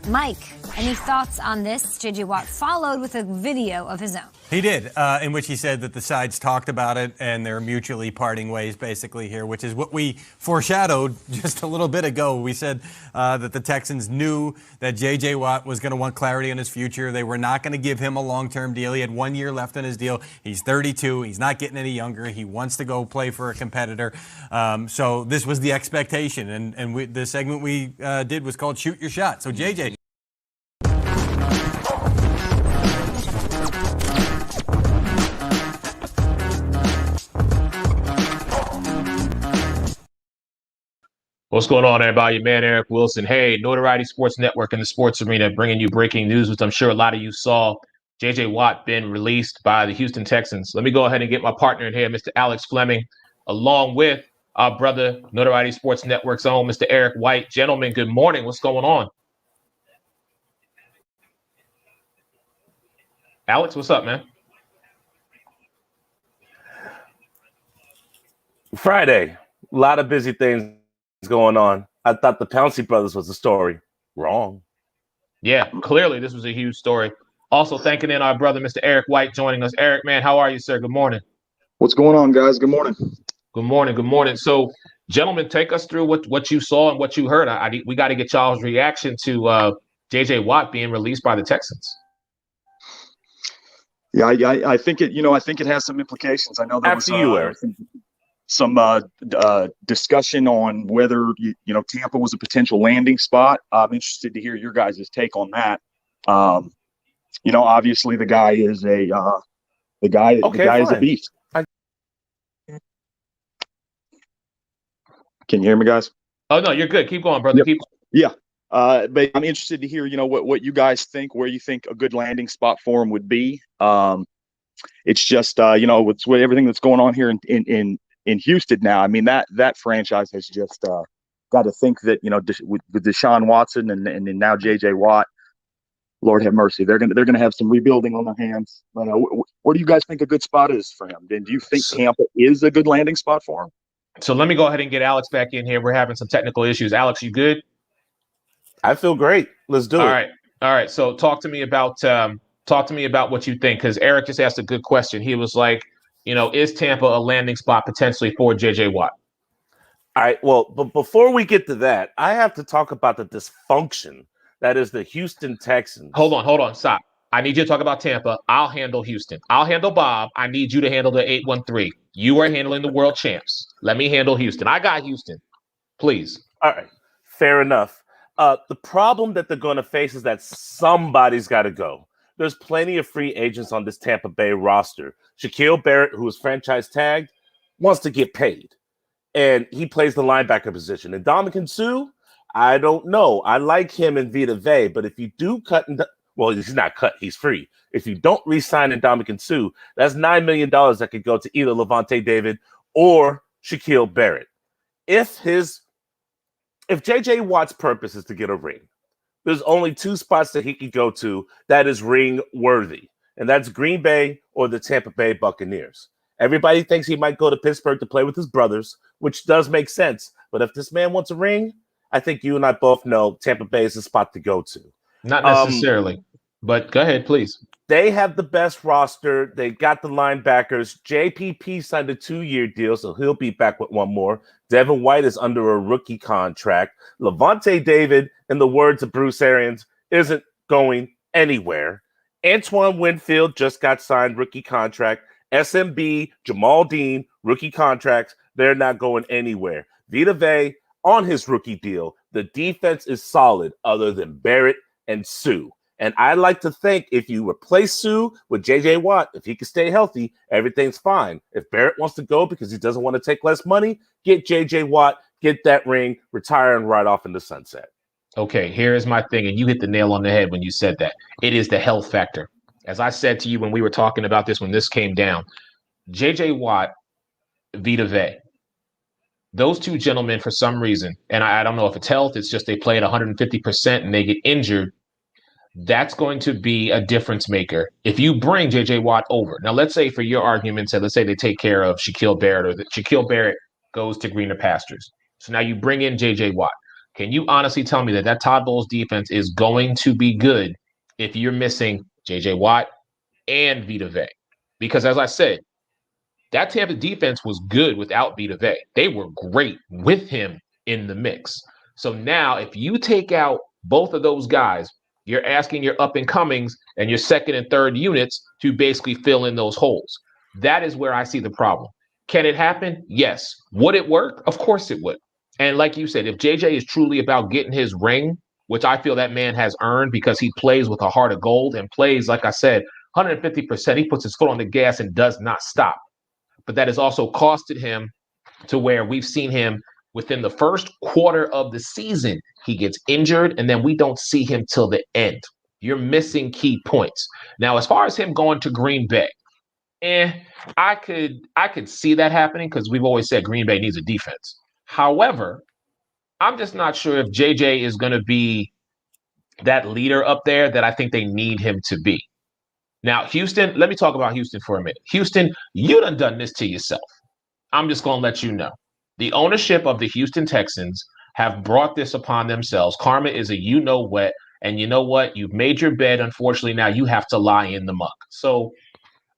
Mike, any thoughts on this? J.J. Watt followed with a video of his own. He did, in which he said that the sides talked about it and they're mutually parting ways basically here, which is what we foreshadowed just a little bit ago. We said that the Texans knew that J.J. Watt was going to want clarity on his future. They were not going to give him a long-term deal. He had 1 year left on his deal. He's 32. He's not getting any younger. He wants to go play for a competitor. So this was the expectation. And the segment we did was called Shoot Your Shot. So J.J. What's going on, everybody? Your man, Eric Wilson. Hey, Notoriety Sports Network and the Sports Arena bringing you breaking news, which I'm sure a lot of you saw. J.J. Watt been released by the Houston Texans. Let me go ahead and get my partner in here, Mr. Alex Fleming, along with our brother, Notoriety Sports Network's own Mr. Eric White. Gentlemen, good morning. What's going on? Alex, what's up, man? Friday, a lot of busy things going on. I thought the Pouncey brothers was the story. Wrong. Yeah, clearly this was a huge story. Also thanking in our brother, Mr. Eric White, joining us. Eric, man, how are you, sir? Good morning. What's going on, guys? Good morning. Good morning. Good morning. So, gentlemen, take us through what you saw and what you heard. We got to get y'all's reaction to J.J. Watt being released by the Texans. Yeah, I think it. I think it has some implications. I know there was some discussion on whether Tampa was a potential landing spot. I'm interested to hear your guys' take on that. Obviously the guy is a is a beast. Can you hear me, guys? Oh no, you're good. Keep going, brother. Yep. Keep. Yeah, but I'm interested to hear what you guys think, where you think a good landing spot for him would be. It's just with everything that's going on here in Houston now. I mean, that franchise has just got to think that with Deshaun Watson and now J.J. Watt, Lord have mercy, they're gonna have some rebuilding on their hands. But where do you guys think a good spot is for him? And do you think Tampa is a good landing spot for him? So let me go ahead and get Alex back in here. We're having some technical issues. Alex, you good? I feel great. Let's do it. All right. So talk to me about what you think, because Eric just asked a good question. He was like, is Tampa a landing spot potentially for J.J. Watt? All right. Well, but before we get to that, I have to talk about the dysfunction that is the Houston Texans. Hold on. Stop. I need you to talk about Tampa. I'll handle Houston. I'll handle Bob. I need you to handle the 813. You are handling the world champs. Let me handle Houston. I got Houston. Please. All right. Fair enough. The problem that they're going to face is that somebody's got to go. There's plenty of free agents on this Tampa Bay roster. Shaquille Barrett, who is franchise tagged, wants to get paid. And he plays the linebacker position. And Ndamukong Suh, I don't know. I like him in Vita Vea, but if you do cut he's not cut, he's free. If you don't re-sign Ndamukong Suh, that's $9 million that could go to either Levante David or Shaquille Barrett. If J.J. Watt's purpose is to get a ring, there's only two spots that he could go to that is ring worthy, and that's Green Bay or the Tampa Bay Buccaneers. Everybody thinks he might go to Pittsburgh to play with his brothers, which does make sense. But if this man wants a ring, I think you and I both know Tampa Bay is the spot to go to. Not necessarily, but go ahead, please. They have the best roster. They got the linebackers. JPP signed a 2-year deal, so he'll be back with one more. Devin White is under a rookie contract. Levante David, in the words of Bruce Arians, isn't going anywhere. Antoine Winfield just got signed rookie contract. SMB, Jamal Dean, rookie contracts. They're not going anywhere. Vita Vea on his rookie deal. The defense is solid other than Barrett and Suh. And I like to think if you replace Suh with J.J. Watt, if he can stay healthy, everything's fine. If Barrett wants to go because he doesn't want to take less money, get J.J. Watt, get that ring, retire, and ride off in the sunset. Okay, here's my thing, and you hit the nail on the head when you said that. It is the health factor. As I said to you when we were talking about this, when this came down, J.J. Watt, Vita Vea, those two gentlemen, for some reason, and I don't know if it's health, it's just they play at 150% and they get injured. That's going to be a difference maker if you bring J.J. Watt over. Now, let's say for your argument's sake, let's say they take care of Shaquille Barrett, or that Shaquille Barrett goes to greener pastures. So now you bring in J.J. Watt. Can you honestly tell me that Todd Bowles defense is going to be good if you're missing J.J. Watt and Vita Vea? Because as I said, that Tampa defense was good without Vita Vea. They were great with him in the mix. So now if you take out both of those guys, you're asking your up-and-comings and your second and third units to basically fill in those holes. That is where I see the problem. Can it happen? Yes. Would it work? Of course it would. And like you said, if JJ is truly about getting his ring, which I feel that man has earned because he plays with a heart of gold and plays, like I said, 150%, he puts his foot on the gas and does not stop. But that has also costed him to where we've seen him within the first quarter of the season, he gets injured, and then we don't see him till the end. You're missing key points. Now, as far as him going to Green Bay, I could see that happening because we've always said Green Bay needs a defense. However, I'm just not sure if JJ is going to be that leader up there that I think they need him to be. Now, Houston, let me talk about Houston for a minute. Houston, you done this to yourself. I'm just going to let you know. The ownership of the Houston Texans have brought this upon themselves. Karma is a you-know-what, and you know what? You've made your bed. Unfortunately, now you have to lie in the muck. So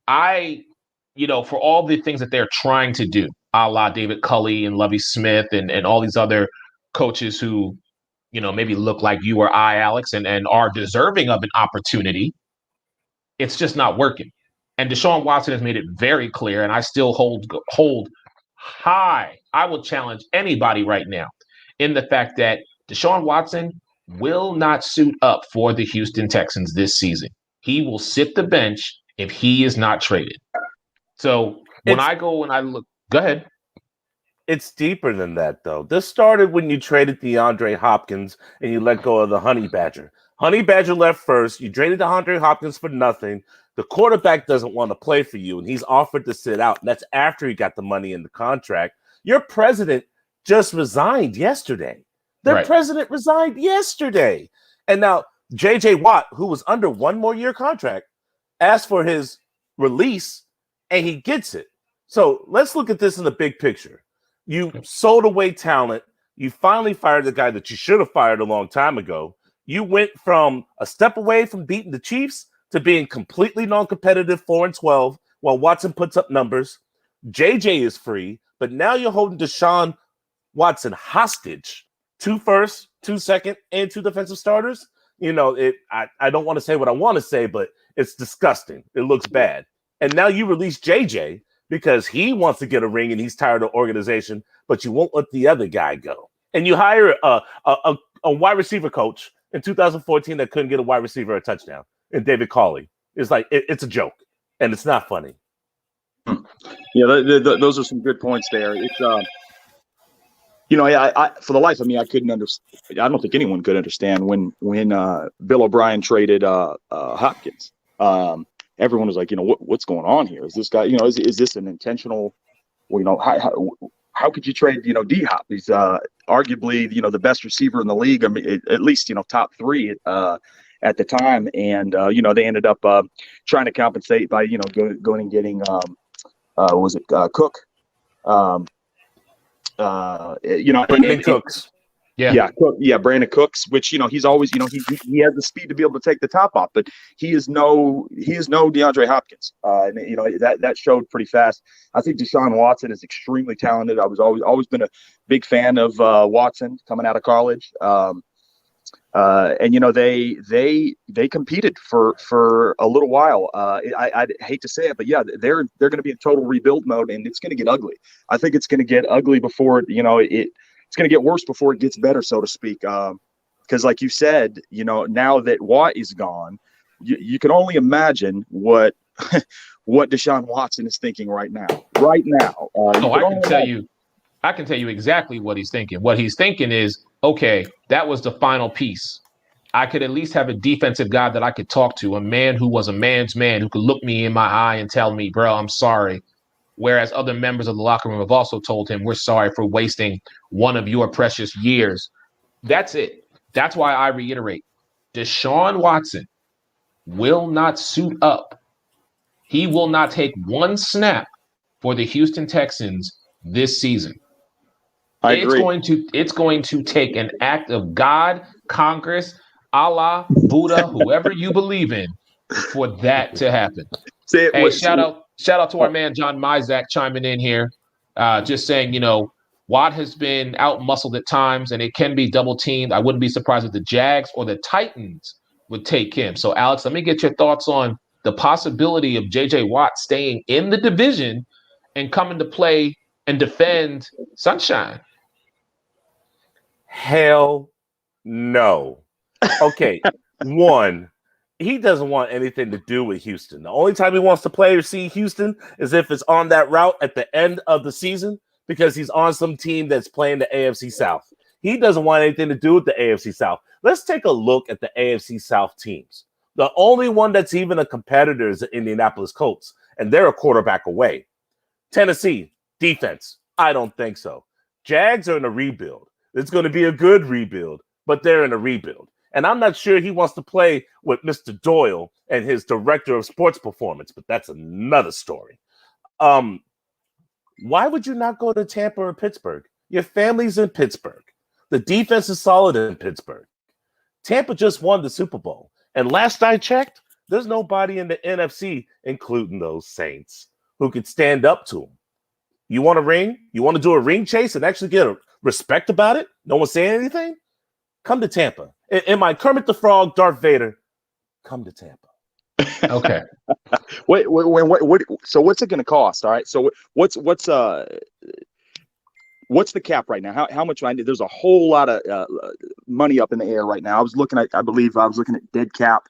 for all the things that they're trying to do, a la David Culley and Lovie Smith and all these other coaches who, maybe look like you or I, Alex, and are deserving of an opportunity, it's just not working. And Deshaun Watson has made it very clear, and I still hold high. I will challenge anybody right now in the fact that Deshaun Watson will not suit up for the Houston Texans this season. He will sit the bench if he is not traded. So when I look, go ahead. It's deeper than that, though. This started when you traded DeAndre Hopkins and you let go of the Honey Badger. Honey Badger left first. You traded DeAndre Hopkins for nothing. The quarterback doesn't want to play for you, and he's offered to sit out. And that's after he got the money in the contract. Your president just resigned yesterday. Their president resigned yesterday. And now J.J. Watt, who was under one more year contract, asked for his release, and he gets it. So let's look at this in the big picture. You sold away talent. You finally fired the guy that you should have fired a long time ago. You went from a step away from beating the Chiefs to being completely non-competitive 4-12 while Watson puts up numbers. JJ is free, but now you're holding Deshaun Watson hostage. 2 firsts, 2 second, and 2 defensive starters. I don't want to say what I want to say, but it's disgusting. It looks bad. And now you release JJ because he wants to get a ring and he's tired of organization, but you won't let the other guy go. And you hire a wide receiver coach in 2014 that couldn't get a wide receiver a touchdown, and David Culley. It's like it's a joke, and it's not funny. Yeah, those are some good points there. It's I for the life of me, I couldn't understand. I don't think anyone could understand when Bill O'Brien traded Hopkins. Everyone was like, what's going on here? Is this guy, is this an intentional? How could you trade, D-Hop? He's arguably, the best receiver in the league. I mean, at least, top 3 at the time. And, they ended up trying to compensate by, going and getting, Cook? Brandon Cooks. Brandon Cooks, which he's always he has the speed to be able to take the top off, but he is no DeAndre Hopkins. That showed pretty fast. I think Deshaun Watson is extremely talented. I was always been a big fan of Watson coming out of college. They competed for a little while. I'd hate to say it, but yeah, they're going to be in total rebuild mode, and it's going to get ugly. I think it's going to get ugly before it's going to get worse before it gets better, so to speak. Because like you said, now that Watt is gone, you can only imagine what Deshaun Watson is thinking right now. I can tell you exactly what he's thinking. What he's thinking is, okay, that was the final piece. I could at least have a defensive guy that I could talk to, a man who was a man's man, who could look me in my eye and tell me, bro, I'm sorry. Whereas other members of the locker room have also told him, we're sorry for wasting one of your precious years. That's it. That's why I reiterate, Deshaun Watson will not suit up. He will not take one snap for the Houston Texans this season. I It's agree. going to take an act of God, Congress, Allah, Buddha, whoever you believe in, for that to happen. Say it. Hey, shout out to our man John Mizak chiming in here, just saying, Watt has been out muscled at times, and it can be double teamed. I wouldn't be surprised if the Jags or the Titans would take him. So, Alex, let me get your thoughts on the possibility of J.J. Watt staying in the division and coming to play and defend Sunshine. Hell no. Okay, one, he doesn't want anything to do with Houston. The only time he wants to play or see Houston is if it's on that route at the end of the season because he's on some team that's playing the AFC South. He doesn't want anything to do with the AFC South. Let's take a look at the AFC South teams. The only one that's even a competitor is the Indianapolis Colts, and they're a quarterback away. Tennessee, defense, I don't think so. Jags are in a rebuild. It's going to be a good rebuild, but they're in a rebuild. And I'm not sure he wants to play with Mr. Doyle and his director of sports performance, but that's another story. Why would you not go to Tampa or Pittsburgh? Your family's in Pittsburgh. The defense is solid in Pittsburgh. Tampa just won the Super Bowl. And last I checked, there's nobody in the NFC, including those Saints, who could stand up to him. You want a ring? You want to do a ring chase and actually get a respect about it? No one saying anything? Come to Tampa. Am I Kermit the Frog, Darth Vader? Come to Tampa. Okay. Wait. So what's it going to cost? All right. So what's the cap right now? How much? There's a whole lot of money up in the air right now. I believe I was looking at dead cap.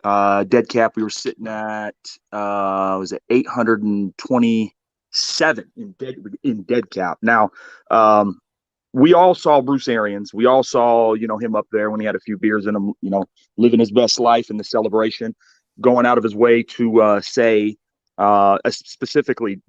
Dead cap. We were sitting at was it 827 in dead cap. Now, we all saw Bruce Arians. We all saw, him up there when he had a few beers in him, living his best life in the celebration, going out of his way to say, specifically,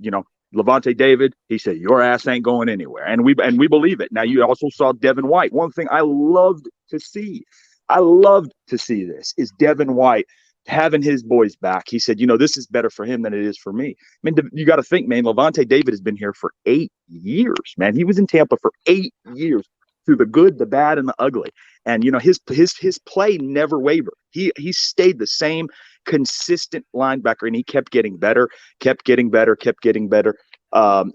Levante David, he said, your ass ain't going anywhere. And we believe it. Now, you also saw Devin White. One thing I loved to see this is Devin White having his boys back. He said, this is better for him than it is for me. I mean, you got to think, man, Levante David has been here for 8 years, man. He was in Tampa for 8 years through the good, the bad, and the ugly. And, his play never wavered. He stayed the same consistent linebacker, and he kept getting better. And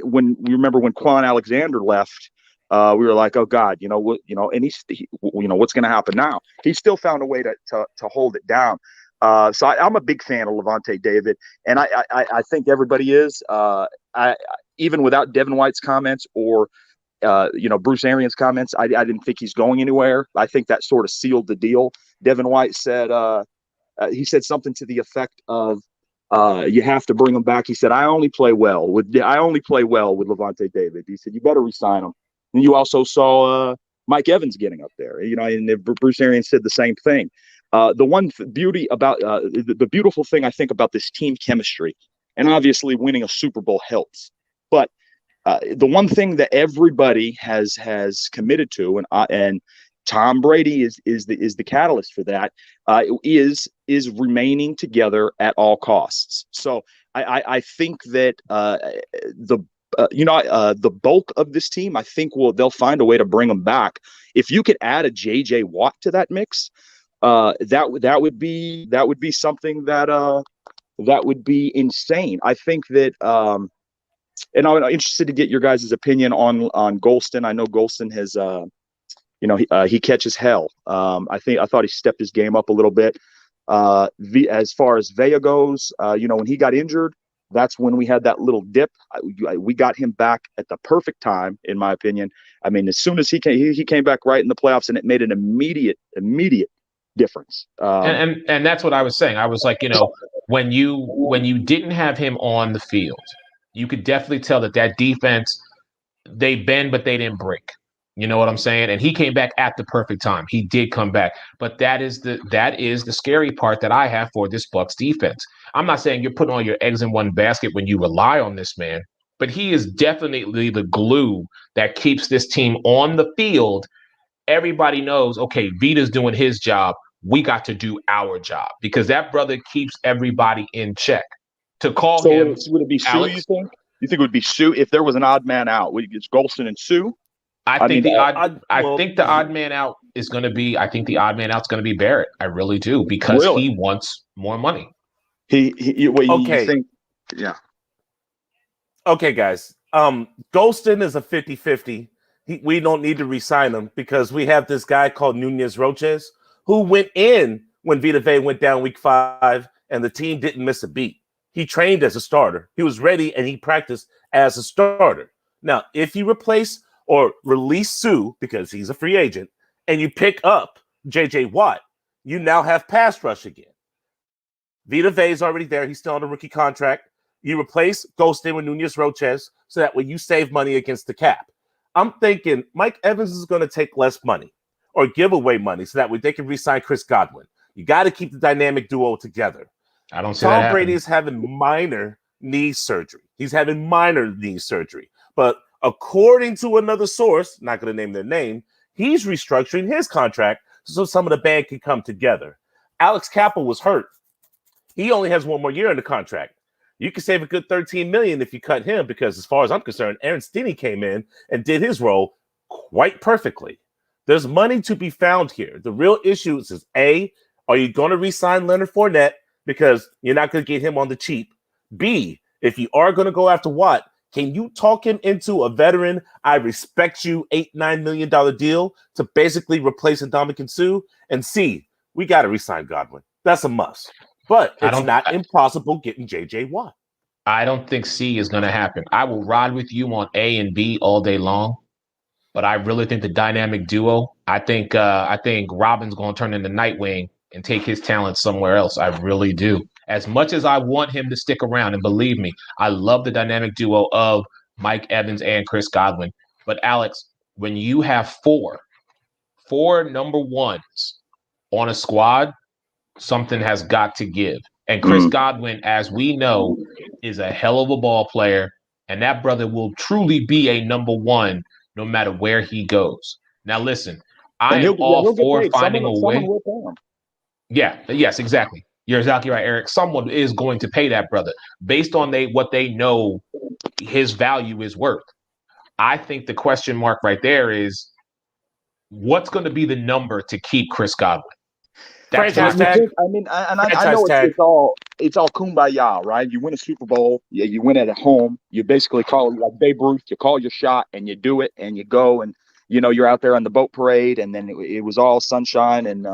when you remember when Quan Alexander left, we were like, oh God, and what's going to happen now? He still found a way to hold it down. So I'm a big fan of Levante David, and I think everybody is. Even without Devin White's comments or Bruce Arians' comments, I didn't think he's going anywhere. I think that sort of sealed the deal. Devin White said he said something to the effect of, you have to bring him back. He said, I only play well with Levante David. He said, you better resign him. And you also saw Mike Evans getting up there, and Bruce Arians said the same thing. The beautiful thing I think about this team chemistry, and obviously winning a Super Bowl helps, but the one thing that everybody has committed to, and Tom Brady is the catalyst for that, is remaining together at all costs. So I think that the bulk of this team, I think they'll find a way to bring them back. If you could add a J.J. Watt to that mix, that would be something that would be insane. I think that, and I'm interested to get your guys' opinion on Golston. I know Golston has, he catches hell. I thought he stepped his game up a little bit. As far as Vea goes, when he got injured, that's when we had that little dip. We got him back at the perfect time, in my opinion. I mean, as soon as he came back right in the playoffs, and it made an immediate difference. And that's what I was saying. I was like, when you didn't have him on the field, you could definitely tell that defense, they bend, but they didn't break. You know what I'm saying? And he came back at the perfect time. He did come back. But that is the scary part that I have for this Bucs defense. I'm not saying you're putting all your eggs in one basket when you rely on this man, but he is definitely the glue that keeps this team on the field. Everybody knows, okay, Vita's doing his job. We got to do our job because that brother keeps everybody in check. To call him, would it be Sue, Alex, you think? You think it would be Sue if there was an odd man out? It's Golston and Sue. I think the odd man out is going to be. I think the odd man out is going to be Barrett. I really do, because he wants more money. You think? Yeah. Okay, guys. Golston is a 50-50. We don't need to re-sign him because we have this guy called Nunez Roches who went in when Vita Vea went down week 5 and the team didn't miss a beat. He trained as a starter. He was ready and he practiced as a starter. Now, if you replace or release Sue because he's a free agent and you pick up J.J. Watt, you now have pass rush again. Vita Vea is already there. He's still on a rookie contract. You replace Golston with Nunez Roches so that way you save money against the cap. I'm thinking Mike Evans is going to take less money or give away money so that way they can re-sign Chris Godwin. You got to keep the dynamic duo together. I don't see Tom Brady is having minor knee surgery. He's having minor knee surgery. But according to another source, not going to name their name, he's restructuring his contract so some of the band can come together. Alex Cappa was hurt. He only has 1 more year in the contract. You can save a good $13 million if you cut him because, as far as I'm concerned, Aaron Stinney came in and did his role quite perfectly. There's money to be found here. The real issue is A, are you going to re-sign Leonard Fournette because you're not going to get him on the cheap? B, if you are going to go after Watt, can you talk him into a veteran, I respect you, $8-9 million deal to basically replace Ndamukong Suh? And C, we got to re-sign Godwin. That's a must. But it's not impossible getting J.J. Watt. I don't think C is going to happen. I will ride with you on A and B all day long, but I really think the dynamic duo. I think Robin's going to turn into Nightwing and take his talent somewhere else. I really do. As much as I want him to stick around, and believe me, I love the dynamic duo of Mike Evans and Chris Godwin. But Alex, when you have four number ones on a squad, something has got to give. And Chris Godwin, as we know, is a hell of a ball player, and that brother will truly be a number one no matter where he goes. Now, listen, I am all for finding a way. Yes, exactly. You're exactly right, Eric. Someone is going to pay that brother based on what they know his value is worth. I think the question mark right there is what's going to be the number to keep Chris Godwin? Franchise tag. I mean, and I know it's all kumbaya, right? You win a Super Bowl, you win it at home. You basically call it like Babe Ruth. You call your shot and you do it and you go and you're out there on the boat parade, and then it was all sunshine and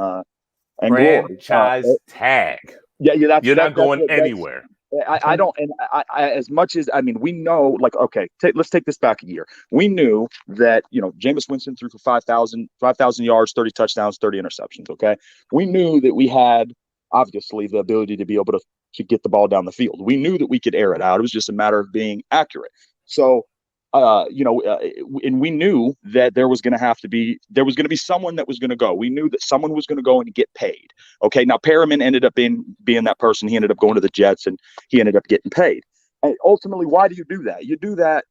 franchise tag. Yeah, you're not going anywhere. I don't, and I as much as, I mean, we know, like, okay, let's take this back a year. We knew that, Jameis Winston threw for 5,000 yards, 30 touchdowns, 30 interceptions, okay? We knew that we had, obviously, the ability to be able to get the ball down the field. We knew that we could air it out. It was just a matter of being accurate. So, and we knew that there was going to be someone that was going to go. We knew that someone was going to go and get paid. Okay. Now Perriman ended up being that person. He ended up going to the Jets and he ended up getting paid. And ultimately, why do you do that? You do that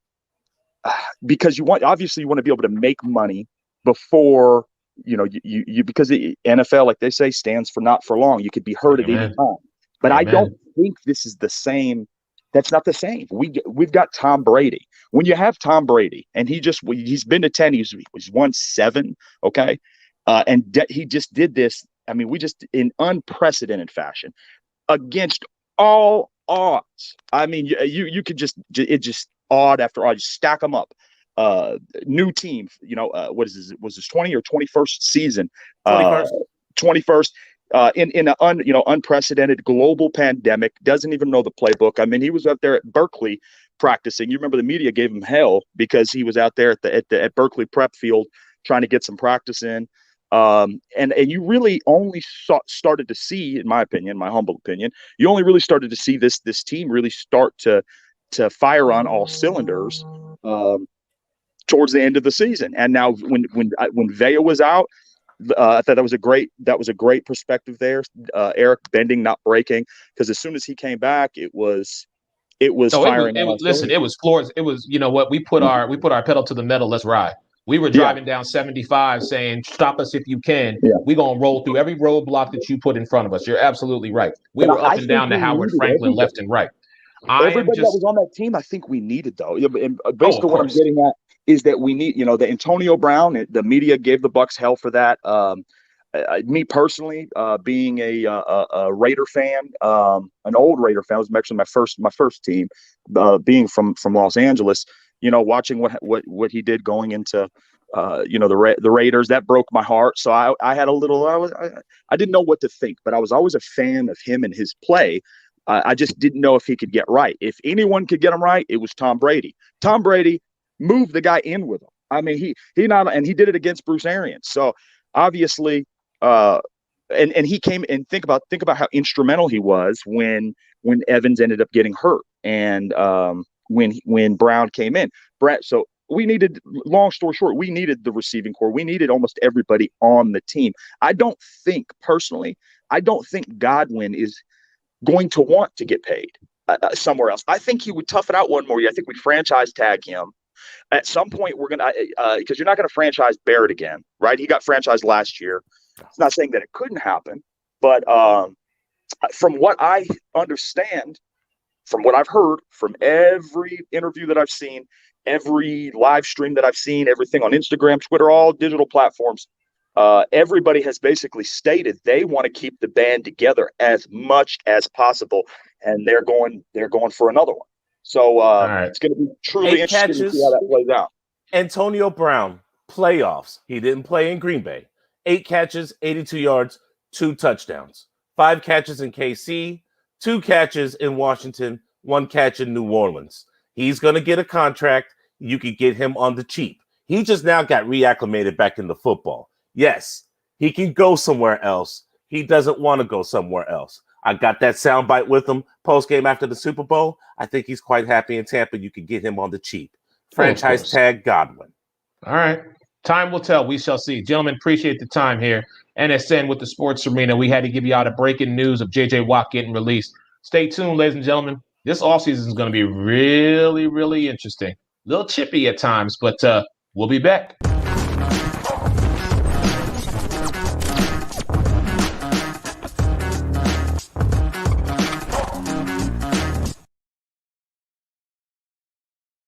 because you want to be able to make money before, because the NFL, like they say, stands for not for long. You could be hurt at any time. But I don't think this is the same. That's not the same. We've got Tom Brady. When you have Tom Brady, and he's been to 10, he's won 7, okay, he just did this. I mean, we just in unprecedented fashion against all odds. I mean, you could just odd after odd, just stack them up. New team, what is this? Was this 20 or 21st season? 21st. In an unprecedented global pandemic, doesn't even know the playbook. I mean, he was out there at Berkeley practicing. You remember the media gave him hell because he was out there at Berkeley prep field trying to get some practice in. And you really only started to see, in my opinion, my humble opinion, you only really started to see this team really start to fire on all cylinders towards the end of the season. And now when Vea was out, I thought that was a great perspective there. Eric bending, not breaking, because as soon as he came back, it was firing. It was floors. It was, we put our pedal to the metal. Let's ride. We were driving down 75 saying, stop us if you can. Yeah. We're going to roll through every roadblock that you put in front of us. You're absolutely right. We were up and down to Howard Franklin left and right. Everybody that was on that team, I think we needed, though. And basically, what I'm course. getting at is that we need, the Antonio Brown. The media gave the Bucs hell for that. Me personally, being a Raider fan, an old Raider fan, it was actually my first team. Being from Los Angeles, watching what he did going into, the Raiders, that broke my heart. So I had a little, I didn't know what to think, but I was always a fan of him and his play. I just didn't know if he could get right. If anyone could get him right, it was Tom Brady. Tom Brady moved the guy in with him. I mean, he did it against Bruce Arians. So obviously, and he came and think about how instrumental he was when Evans ended up getting hurt, and when Brown came in. So we needed, long story short, we needed the receiving core. We needed almost everybody on the team. I don't think Godwin is going to want to get paid somewhere else. I think he would tough it out one more year. I think we franchise tag him. At some point, we're going to, because you're not going to franchise Barrett again, right? He got franchised last year. It's not saying that it couldn't happen, but from what I understand, from what I've heard, from every interview that I've seen, every live stream that I've seen, everything on Instagram, Twitter, all digital platforms, everybody has basically stated they want to keep the band together as much as possible, and they're going for another one. So It's going to be truly interesting to see how that plays out. Antonio Brown, playoffs. He didn't play in Green Bay. 8 catches, 82 yards, 2 touchdowns. 5 catches in KC, 2 catches in Washington, 1 catch in New Orleans. He's going to get a contract. You could get him on the cheap. He just now got reacclimated back into football. Yes, he can go somewhere else. He doesn't want to go somewhere else. I got that soundbite with him post-game after the Super Bowl. I think he's quite happy in Tampa. You can get him on the cheap. Franchise tag Godwin. All right. Time will tell. We shall see. Gentlemen, appreciate the time here. NSN with the Sports Arena. We had to give you out a breaking news of J.J. Watt getting released. Stay tuned, ladies and gentlemen. This offseason is going to be really, really interesting. A little chippy at times, but we'll be back.